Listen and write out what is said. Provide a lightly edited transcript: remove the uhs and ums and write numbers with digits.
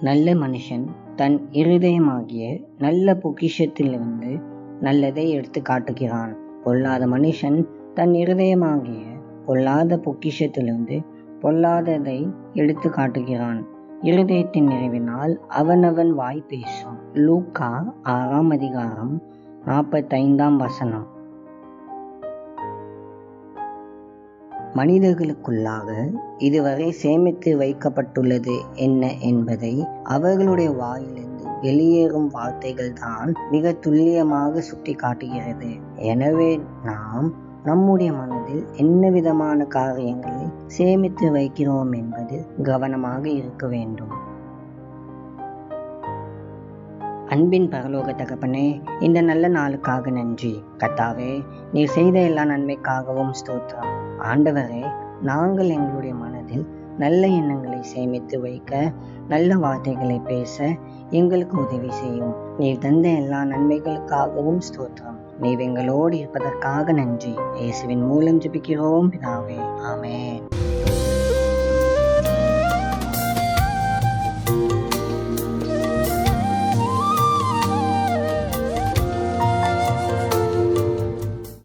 நல்ல மனுஷன் தன் இருதயமாகிய நல்ல பொக்கிஷத்திலிருந்து நல்லதை எடுத்து காட்டுகிறான். பொல்லாத மனுஷன் தன் இருதயமாகிய பொல்லாத பொக்கிஷத்திலிருந்து பொல்லாததை எடுத்து காட்டுகிறான். இருதயத்தின் நிறைவினால் அவனவன் வாய் பேசும். லூக்கா 6:45. மனிதர்களுக்குள்ளாக இதுவரை சேமித்து வைக்கப்பட்டுள்ளது என்ன என்பதை அவர்களுடைய வாயிலிருந்து வெளியேறும் வார்த்தைகள் தான் மிக துல்லியமாக சுட்டி காட்டுகிறது. எனவே நாம் நம்முடைய மனதில் என்ன விதமான காரியங்களை சேமித்து வைக்கிறோம் என்பது கவனமாக இருக்க வேண்டும். அன்பின் பரலோக தகப்பனே, இந்த நல்ல நாளுக்காக நன்றி. கர்த்தாவே, நீர் செய்த எல்லா நன்மைக்காகவும் ஸ்தோத்திரம். ஆண்டவரே, நாங்கள் எங்களுடைய மனதில் நல்ல எண்ணங்களை சேமித்து வைக்க, நல்ல வார்த்தைகளை பேச எங்களுக்கு உதவி செய்யும். நீர் தந்த எல்லா நன்மைகளுக்காகவும் ஸ்தோத்திரம். நீர் எங்களோடு இருப்பதற்காக நன்றி. இயேசுவின் மூலம் ஜெபிக்கிறோம் பிதாவே, ஆமென்.